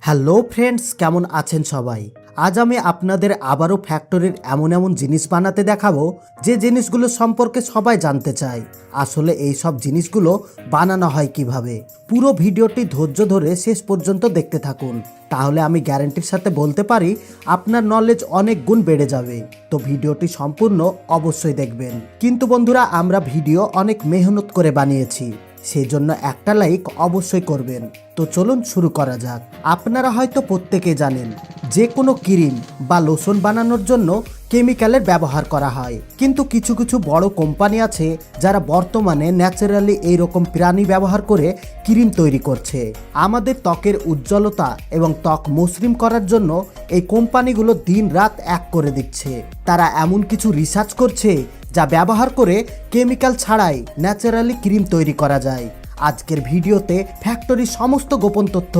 Hello friends, কেমন আছেন সবাই? আজ আমি আপনাদের আবারও ফ্যাক্টরির এমন জিনিস বানাতে দেখাবো যে জিনিসগুলো সম্পর্কে সবাই জানতে চায়। আসলে এই সব জিনিসগুলো বানানো হয় কিভাবে। পুরো ভিডিওটি ধৈর্য ধরে শেষ পর্যন্ত দেখতে থাকুন, তাহলে আমি গ্যারান্টির সাথে বলতে পারি আপনার নলেজ অনেক গুণ বেড়ে যাবে। তো ভিডিওটি সম্পূর্ণ অবশ্যই দেখবেন। কিন্তু বন্ধুরা, আমরা ভিডিও অনেক মেহনত করে বানিয়েছি, সেই জন্য একটা লাইক অবশ্যই করবেন। তো চলুন শুরু করা যাক। আপনারা হয়তো প্রত্যেকে জানেন যে কোনো ক্রিম বা লোশন বানানোর জন্য কেমিক্যালের ব্যবহার করা হয়, কিন্তু কিছু কিছু বড় কোম্পানি আছে যারা বর্তমানে ন্যাচারালি এইরকম প্রাণী ব্যবহার করে ক্রিম তৈরি করছে। আমাদের ত্বকের উজ্জ্বলতা এবং ত্বক মসৃণ করার জন্য এই কোম্পানিগুলো দিন রাত এক করে দিচ্ছে। তারা এমন কিছু রিসার্চ করছে যা ব্যবহার করে কেমিক্যাল ছাড়াই ন্যাচারালি ক্রিম তৈরি করা যায়। আজকের ভিডিওতে ফ্যাক্টরির সমস্ত গোপন তথ্য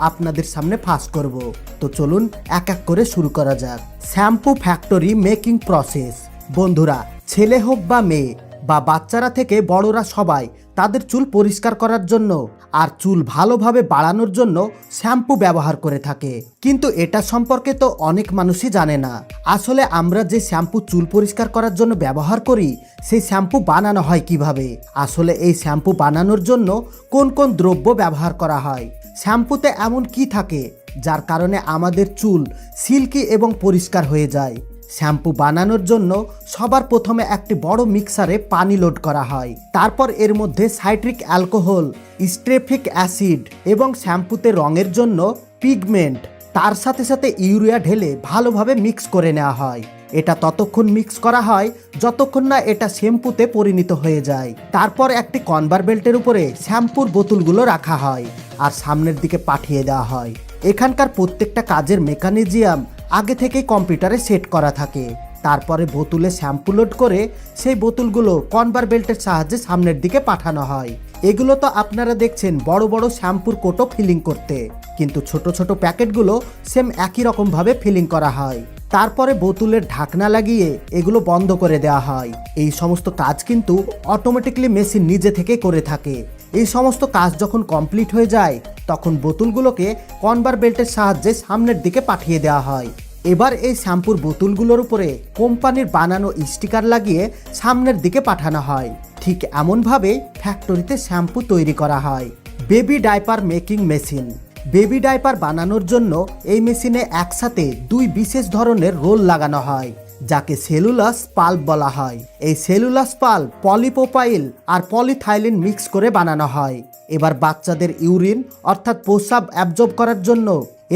আপনাদের সামনে ফাঁস করব। তো চলুন এক এক করে শুরু করা যাক। Shampoo factory making process. বন্ধুরা, ছেলে হোক বা মেয়ে বা বাচ্চারা থেকে বড়রা সবাই তাদের চুল পরিষ্কার করার জন্য আর চুল ভালোভাবে বাড়ানোর জন্য শ্যাম্পু ব্যবহার করে থাকে। কিন্তু এটা সম্পর্কে তো অনেক মানুষই জানে না। আসলে আমরা যে শ্যাম্পু চুল পরিষ্কার করার জন্য ব্যবহার করি, সেই শ্যাম্পু বানানো হয় কিভাবে। আসলে এই শ্যাম্পু বানানোর জন্য কোন কোন দ্রব্য ব্যবহার করা হয়, শ্যাম্পুতে এমন কি থাকে যার কারণে আমাদের চুল সিল্কি এবং পরিষ্কার হয়ে যায়। শ্যাম্পু বানানোর জন্য সবার প্রথমে একটি বড় মিক্সারে পানি লোড করা হয়। তারপর এর মধ্যে সাইট্রিক অ্যালকোহল, স্ট্রেফিক অ্যাসিড এবং শ্যাম্পুতে রঙের জন্য পিগমেন্ট, তার সাথে সাথে ইউরিয়া ঢেলে ভালোভাবে মিক্স করে নেওয়া হয়। এটা ততক্ষণ মিক্স করা হয় যতক্ষণ না এটা শ্যাম্পুতে পরিণত হয়ে যায়। তারপর একটি কনভার বেল্টের উপরে শ্যাম্পুর বোতলগুলো রাখা হয় আর সামনের দিকে পাঠিয়ে দেওয়া হয়। এখানকার প্রত্যেকটা কাজের মেকানিজম আগে থেকেই কম্পিউটারে সেট করা থাকে। তারপরে বোতলে শ্যাম্পু লোড করে সেই বোতলগুলো কনভার বেল্টের সাহায্যে সামনের দিকে পাঠানো হয়। এগুলো তো আপনারা দেখছেন বড় বড় শ্যাম্পুর কোটো ফিলিং করতে, কিন্তু ছোট ছোট প্যাকেটগুলো সেম একই রকমভাবে ফিলিং করা হয়। তারপরে বোতলের ঢাকনা লাগিয়ে এগুলো বন্ধ করে দেওয়া হয়। এই সমস্ত কাজ কিন্তু অটোমেটিকলি মেশিন নিজে থেকে করে থাকে। এই সমস্ত কাজ যখন কমপ্লিট হয়ে যায়, তখন বোতলগুলোকে কনভার বেল্টের সাহায্যে সামনের দিকে পাঠিয়ে দেওয়া হয়। এবার এই শ্যাম্পুর বোতলগুলোর উপরে কোম্পানির বানানো স্টিকার লাগিয়ে সামনের দিকে পাঠানো হয়। ঠিক এমনভাবে ফ্যাক্টরিতে শ্যাম্পু তৈরি করা হয়। Baby diaper making machine. Baby diaper বানানোর জন্য এই মেশিনে একসাথে দুই বিশেষ ধরনের রোল লাগানো হয়, যাকে সেলুলাস পাল্প বলা হয়। এই সেলুলাস পাল্প পলিপ্রোপাইল আর পলিথাইলিন মিক্স করে বানানো হয়। এবার বাচ্চাদের ইউরিন অর্থাৎ প্রস্রাব অ্যাবজর্ব করার জন্য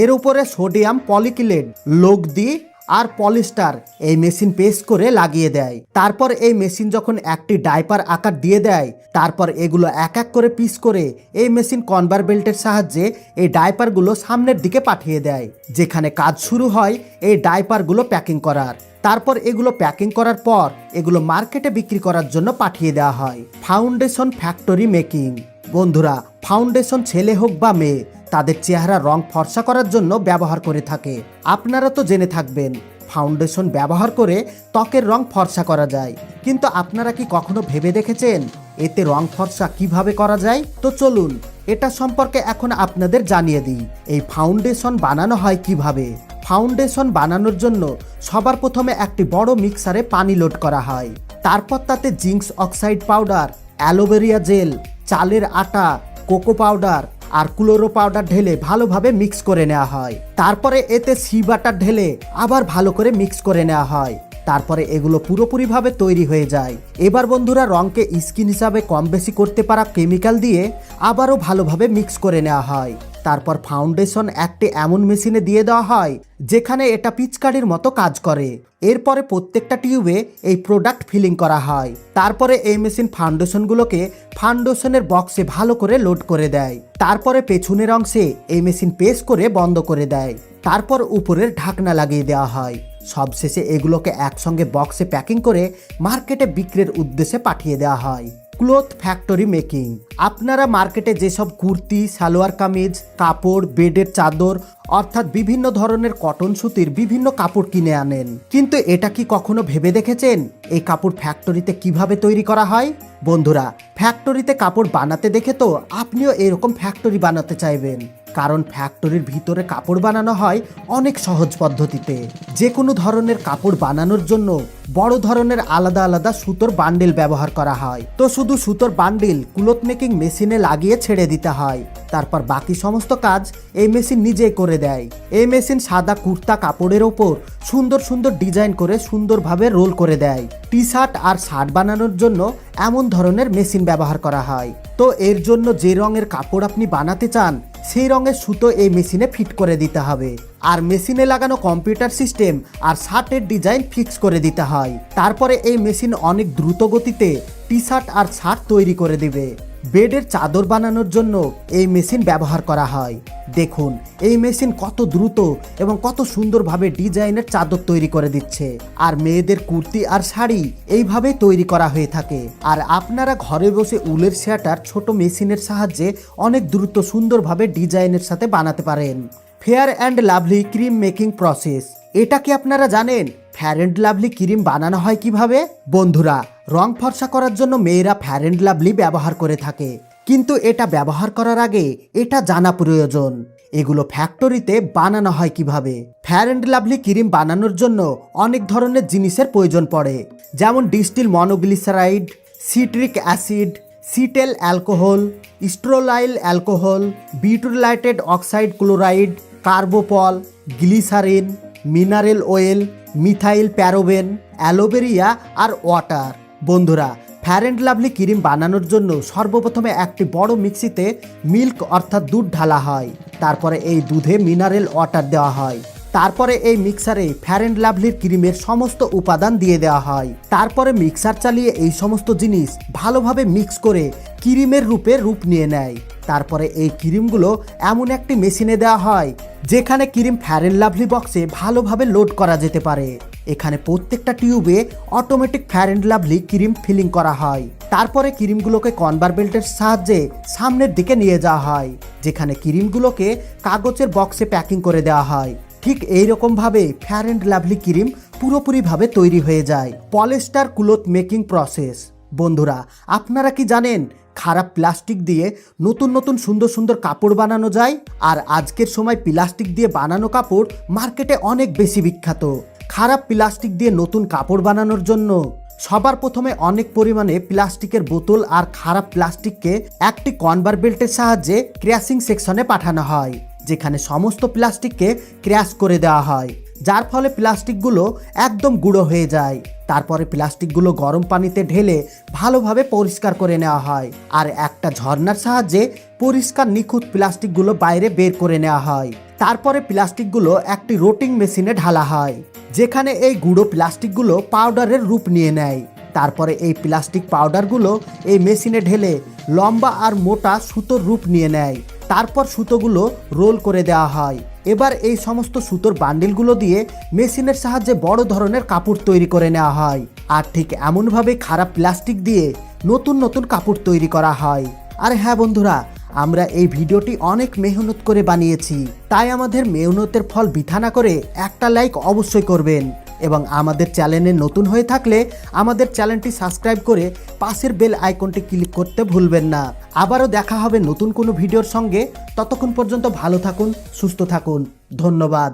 এর উপরে সোডিয়াম পলিক্লেট, লগ্দি আর পলিস্টার এই মেশিন পেস্ট করে লাগিয়ে দেয়। তারপর এই মেশিন যখন একটি ডাইপার আকার দিয়ে দেয়, তারপর এগুলো এক এক করে পিস করে এই মেশিন কনভার বেল্টের সাহায্যে এই ডাইপারগুলো সামনের দিকে পাঠিয়ে দেয়, যেখানে কাজ শুরু হয় এই ডাইপারগুলো প্যাকিং করার। তারপর এগুলো প্যাকিং করার পর এগুলো মার্কেটে বিক্রি করার জন্য পাঠিয়ে দেওয়া হয়। Foundation factory making. বন্ধুরা, ফাউন্ডেশন ছেলে হোক বা মেয়ে তাদের চেহারা রং ফর্সা করার জন্য ব্যবহার করে থাকে। আপনারা তো জেনে থাকবেন ফাউন্ডেশন ব্যবহার করে ত্বকের রং ফর্সা করা যায়, কিন্তু আপনারা কি কখনো ভেবে দেখেছেন এতে রং ফর্সা কিভাবে করা যায়? তো চলুন এটা সম্পর্কে এখন আপনাদের জানিয়ে দিই। এই ফাউন্ডেশন বানানো হয় কিভাবে। ফাউন্ডেশন বানানোর জন্য সবার প্রথমে একটি বড় মিক্সারে পানি লোড করা হয়। তারপর তাতে জিঙ্কস অক্সাইড পাউডার, অ্যালোভেরা জেল, চালের আটা, কোকো পাউডার আর ক্লোরো পাউডার ঢেলে ভালোভাবে মিক্স করে নেওয়া হয়। তারপরে এতে সি বাটার ঢেলে আবার ভালো করে মিক্স করে নেওয়া হয়। তারপরে এগুলো পুরোপুরিভাবে তৈরি হয়ে যায়। এবার বন্ধুরা, রঙকে স্কিন হিসাবে কম বেশি করতে পারা কেমিক্যাল দিয়ে আবারও ভালোভাবে মিক্স করে নেওয়া হয়। তারপর ফাউন্ডেশন একটি এমন মেশিনে দিয়ে দেওয়া হয় যেখানে এটা পিচকারির মতো কাজ করে। এরপরে প্রত্যেকটা টিউবে এই প্রোডাক্ট ফিলিং করা হয়। তারপরে এই মেশিন ফাউন্ডেশনগুলোকে ফাউন্ডেশনের বক্সে ভালো করে লোড করে দেয়। তারপরে পেছনের অংশে এই মেশিন পেস্ট করে বন্ধ করে দেয়। তারপর উপরের ঢাকনা লাগিয়ে দেওয়া হয়। সবশেষে এগুলোকে একসঙ্গে বক্সে প্যাকিং করে মার্কেটে বিক্রির উদ্দেশ্যে পাঠিয়ে দেওয়া হয়। Cloth factory making. আপনারা মার্কেটে যেসব কুর্তি, সালোয়ার কামিজ, কাপড়, বেডের চাদর অর্থাৎ বিভিন্ন ধরনের কটন সুতির বিভিন্ন কাপড় কিনে আনেন, কিন্তু এটা কি কখনো ভেবে দেখেছেন এই কাপড় ফ্যাক্টরিতে কিভাবে তৈরি করা হয়? বন্ধুরা, ফ্যাক্টরিতে কাপড় বানাতে দেখে তো আপনিও এরকম ফ্যাক্টরি বানাতে চাইবেন, কারণ ফ্যাক্টরির ভিতরে কাপড় বানানো হয় অনেক সহজ পদ্ধতিতে। যে কোনো ধরনের কাপড় বানানোর জন্য বড় ধরনের আলাদা আলাদা সুতোর বান্ডিল ব্যবহার করা হয়। তো শুধু সুতোর বান্ডিল ক্লথ মেকিং মেশিনে লাগিয়ে ছেড়ে দিতে হয়, তারপর বাকি সমস্ত কাজ এই মেশিন নিজেই করে দেয়। এই মেশিন সাদা কুর্তা কাপড়ের ওপর সুন্দর সুন্দর ডিজাইন করে সুন্দরভাবে রোল করে দেয়। টি শার্ট আর শার্ট বানানোর জন্য এমন ধরনের মেশিন ব্যবহার করা হয়। তো এর জন্য যে রঙের কাপড় আপনি বানাতে চান সেই রঙের সুতো এই মেশিনে ফিট করে দিতে হবে, আর মেশিনে লাগানো কম্পিউটার সিস্টেম আর শার্টের ডিজাইন ফিক্স করে দিতে হয়। তারপরে এই মেশিন অনেক দ্রুত গতিতে টি শার্ট আর শার্ট তৈরি করে দিবে। বেডের চাদর বানানোর জন্য এই মেশিন ব্যবহার করা হয়। দেখুন এই মেশিন কত দ্রুত এবং কত সুন্দরভাবে ডিজাইনের চাদর তৈরি করে দিচ্ছে। আর মেয়েদের কুর্তি আর শাড়ি এইভাবেই তৈরি করা হয়ে থাকে। আর আপনারা ঘরে বসে উলের সোয়েটার ছোট মেশিনের সাহায্যে অনেক দ্রুত সুন্দরভাবে ডিজাইনের সাথে বানাতে পারেন। Fair and Lovely cream making process, এটা কি আপনারা জানেন ফেয়ার অ্যান্ড লাভলি ক্রিম বানানো হয় কিভাবে? বন্ধুরা, রং ফর্সা করার জন্য মেয়েরা ফেয়ার অ্যান্ড লাভলি ব্যবহার করে থাকে, কিন্তু এটা ব্যবহার করার আগে এটা জানা প্রয়োজন এগুলো ফ্যাক্টরিতে বানানো হয় কিভাবে। ফেয়ার অ্যান্ড লাভলি ক্রিম বানানোর জন্য অনেক ধরনের জিনিসের প্রয়োজন পড়ে, যেমন distilled monoglyceride, citric acid, cetyl alcohol, stearyl alcohol, butylated oxide chloride, carbopol, glycerin, mineral oil, methyl paraben, aloe vera আর ওয়াটার। বন্ধুরা, ফেয়ার অ্যান্ড লাভলি ক্রিম বানানোর জন্য সর্বপ্রথমে একটি বড় মিক্সিতে মিল্ক অর্থাৎ দুধ ঢালা হয়। তারপরে এই দুধে মিনারেল ওয়াটার দেওয়া হয়। তারপরে এই মিক্সারে ফেয়ার অ্যান্ড লাভলির ক্রিমের সমস্ত উপাদান দিয়ে দেওয়া হয়। তারপরে মিক্সার চালিয়ে এই সমস্ত জিনিস ভালোভাবে মিক্স করে ক্রিমের রূপ নিয়ে নেয়। তারপরে এই ক্রিমগুলো এমন একটি মেশিনে দেওয়া হয় যেখানে ক্রিম ফেয়ার অ্যান্ড লাভলি বক্সে ভালোভাবে লোড করা যেতে পারে। এখানে প্রত্যেকটা টিউবে automatic Fair and Lovely cream filling করা হয়। তারপরে ক্রিমগুলোকে কনভার বেল্টের সাহায্যে সামনের দিকে নিয়ে যাওয়া হয়, যেখানে ক্রিমগুলোকে কাগজের বক্সে প্যাকিং করে দেওয়া হয়। ঠিক এইরকমভাবে ফেয়ার অ্যান্ড লাভলি ক্রিম পুরোপুরিভাবে তৈরি হয়ে যায়। Polyester cloth making process. বন্ধুরা, আপনারা কি জানেন খারাপ প্লাস্টিক দিয়ে নতুন নতুন সুন্দর সুন্দর কাপড় বানানো যায়? আর আজকের সময় প্লাস্টিক দিয়ে বানানো কাপড় মার্কেটে অনেক বেশি বিখ্যাত। খারাপ প্লাস্টিক দিয়ে নতুন কাপড় বানানোর জন্য সবার প্রথমে অনেক পরিমাণে প্লাস্টিকের বোতল আর খারাপ প্লাস্টিককে একটি কনভার বেল্টের সাহায্যে ক্র্যাশিং সেকশনে পাঠানো হয়, যেখানে সমস্ত প্লাস্টিককে ক্র্যাশ করে দেওয়া হয়, যার ফলে প্লাস্টিকগুলো একদম গুঁড়ো হয়ে যায়। তারপরে প্লাস্টিকগুলো গরম পানিতে ঢেলে ভালোভাবে পরিষ্কার করে নেওয়া হয়, আর একটা ঝর্ণার সাহায্যে পরিষ্কার নিখুঁত প্লাস্টিকগুলো বাইরে বের করে নেওয়া হয়। তারপরে প্লাস্টিকগুলো একটি রোটিং মেশিনে ঢালা হয়, যেখানে এই গুঁড়ো প্লাস্টিকগুলো পাউডারের রূপ নিয়ে নেয়। তারপরে এই প্লাস্টিক পাউডারগুলো এই মেশিনে ঢেলে লম্বা আর মোটা সুতোর রূপ নিয়ে নেয়। তারপর সুতোগুলো রোল করে দেওয়া হয়। এবার এই সমস্ত সুতোর বান্ডিলগুলো দিয়ে মেশিনের সাহায্যে বড় ধরনের কাপড় তৈরি করে নেওয়া হয়। আর ঠিক এমনভাবে খারাপ প্লাস্টিক দিয়ে নতুন নতুন কাপড় তৈরি করা হয়। আর হ্যাঁ বন্ধুরা, আমরা এই ভিডিওটি অনেক মেহনত করে বানিয়েছি, তাই আমাদের মেহনতের ফল বৃথা না করে একটা লাইক অবশ্যই করবেন, এবং আমাদের চ্যানেলে নতুন হয়ে থাকলে আমাদের চ্যানেলটি সাবস্ক্রাইব করে পাশের বেল আইকনটি ক্লিক করতে ভুলবেন না। আবারও দেখা হবে নতুন কোনো ভিডিওর সঙ্গে। ততক্ষণ পর্যন্ত ভালো থাকুন, সুস্থ থাকুন। ধন্যবাদ।